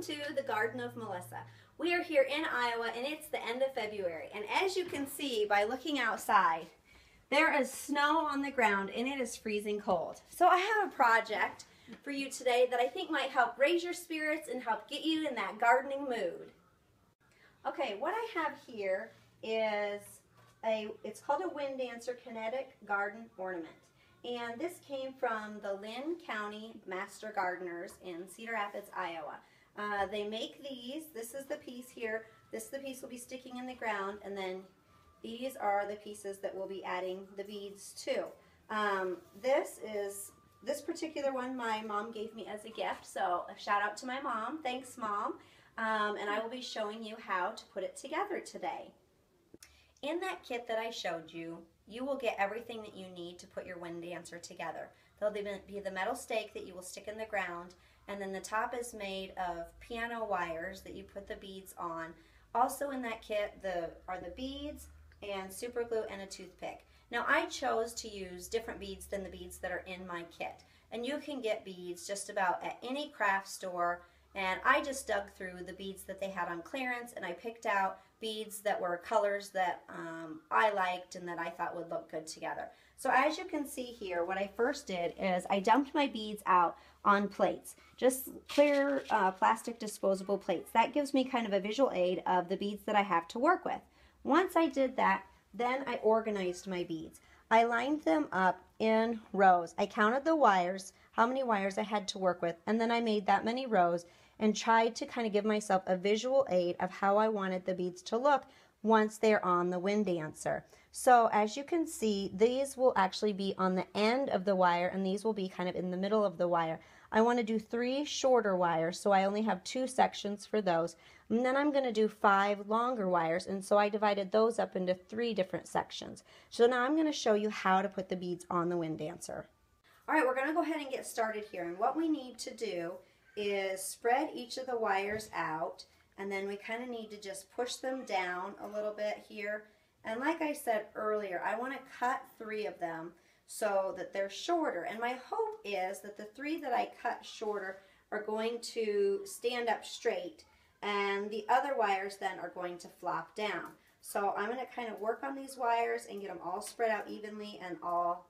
welcome to the Garden of Melissa. We are here in Iowa and it's the end of February, and as you can see by looking outside, there is snow on the ground and it is freezing cold. So I have a project for you today that I think might help raise your spirits and help get you in that gardening mood. Okay, what I have here is it's called a wind dancer kinetic garden ornament. And this came from the Lynn County Master Gardeners in Cedar Rapids, Iowa. They make these. This is the piece here. This piece will be sticking in the ground, and then these are the pieces that we'll be adding the beads to. This particular one my mom gave me as a gift, so a shout out to my mom. Thanks, Mom. And I will be showing you how to put it together today. In that kit that I showed you, you will get everything that you need to put your wind dancer together. There'll be the metal stake that you will stick in the ground, and then the top is made of piano wires that you put the beads on. Also in that kit are the beads and super glue and a toothpick. Now I chose to use different beads than the beads that are in my kit. And you can get beads just about at any craft store, and I just dug through the beads that they had on clearance, and I picked out beads that were colors that I liked and that I thought would look good together. So as you can see here, what I first did is I dumped my beads out on plates, just clear plastic disposable plates. That gives me kind of a visual aid of the beads that I have to work with. Once I did that, then I organized my beads. I lined them up in rows. I counted the wires, how many wires I had to work with, and then I made that many rows and tried to kind of give myself a visual aid of how I wanted the beads to look once they're on the wind dancer. So as you can see, these will actually be on the end of the wire, and these will be kind of in the middle of the wire. I want to do 3 shorter wires, so I only have 2 sections for those. And then I'm going to do 5 longer wires, and so I divided those up into 3 different sections. So now I'm going to show you how to put the beads on the wind dancer. All right, we're going to go ahead and get started here, and what we need to do is spread each of the wires out, and then we kind of need to just push them down a little bit here. And like I said earlier, I want to cut 3 of them so that they're shorter, and my hope is that the 3 that I cut shorter are going to stand up straight, and the other wires then are going to flop down. So I'm going to kind of work on these wires and get them all spread out evenly and all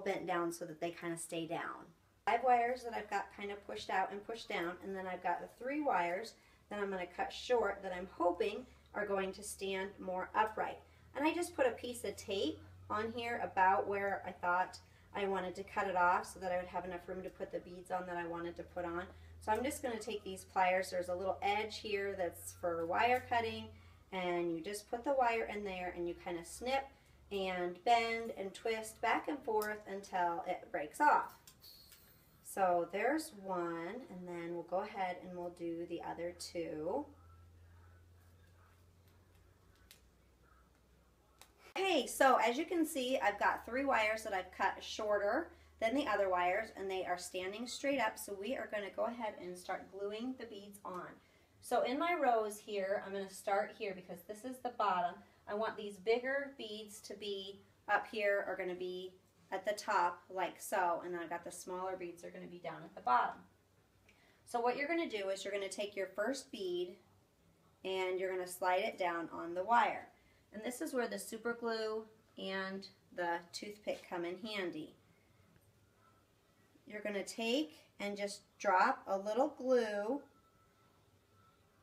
bent down so that they kind of stay down. 5 wires that I've got kind of pushed out and pushed down, and then I've got the 3 wires that I'm going to cut short that I'm hoping are going to stand more upright. And I just put a piece of tape on here about where I thought I wanted to cut it off so that I would have enough room to put the beads on that I wanted to put on. So I'm just going to take these pliers. There's a little edge here that's for wire cutting, and you just put the wire in there and you kind of snip and bend and twist back and forth until it breaks off. So there's one, and then we'll go ahead and we'll do the other 2. Okay, so as you can see, I've got 3 wires that I've cut shorter than the other wires, and they are standing straight up, so we are going to go ahead and start gluing the beads on. So in my rows here, I'm going to start here because this is the bottom. I want these bigger beads to be up here, are going to be at the top like so, and then I've got the smaller beads are going to be down at the bottom. So what you're going to do is you're going to take your first bead and you're going to slide it down on the wire. And this is where the super glue and the toothpick come in handy. You're going to take and just drop a little glue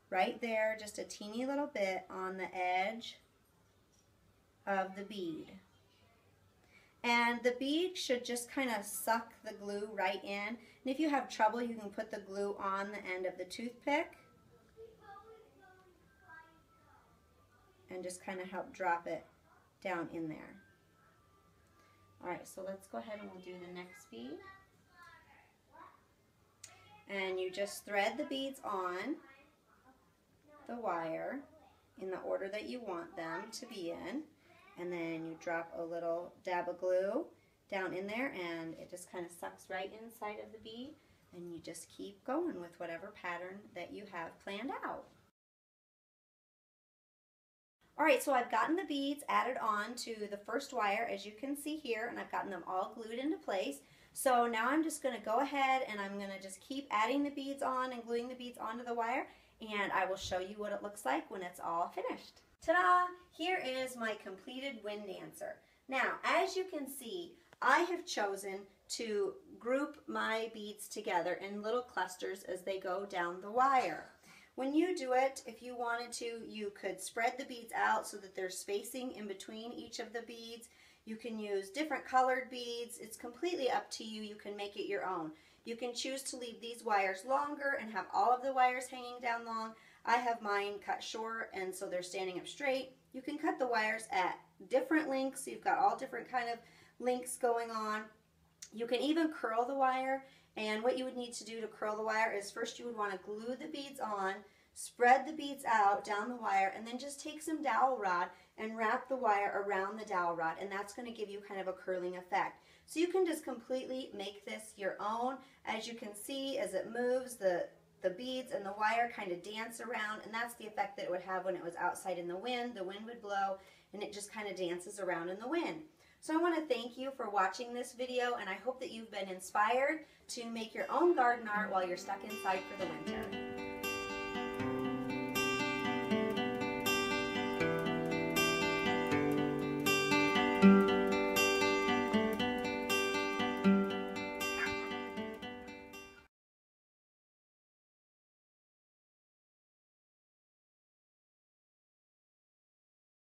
right there, just a teeny little bit on the edge of the bead. And the bead should just kind of suck the glue right in. And if you have trouble, you can put the glue on the end of the toothpick and just kind of help drop it down in there. Alright, so let's go ahead and we'll do the next bead. And you just thread the beads on the wire in the order that you want them to be in. And then you drop a little dab of glue down in there, and it just kind of sucks right inside of the bead, and you just keep going with whatever pattern that you have planned out. Alright, so I've gotten the beads added on to the first wire, as you can see here, and I've gotten them all glued into place. So now I'm just going to go ahead and I'm going to just keep adding the beads on and gluing the beads onto the wire, and I will show you what it looks like when it's all finished. Ta-da! Here is my completed wind dancer. Now, as you can see, I have chosen to group my beads together in little clusters as they go down the wire. When you do it, if you wanted to, you could spread the beads out so that there's spacing in between each of the beads. You can use different colored beads. It's completely up to you. You can make it your own. You can choose to leave these wires longer and have all of the wires hanging down long. I have mine cut short, and so they're standing up straight. You can cut the wires at different lengths. So you've got all different kind of lengths going on. You can even curl the wire, and what you would need to do to curl the wire is first you would want to glue the beads on, spread the beads out down the wire, and then just take some dowel rod and wrap the wire around the dowel rod, and that's going to give you kind of a curling effect. So you can just completely make this your own. As you can see, as it moves, the beads and the wire kind of dance around, and that's the effect that it would have when it was outside in the wind. The wind would blow, and it just kind of dances around in the wind. So I want to thank you for watching this video, and I hope that you've been inspired to make your own garden art while you're stuck inside for the winter.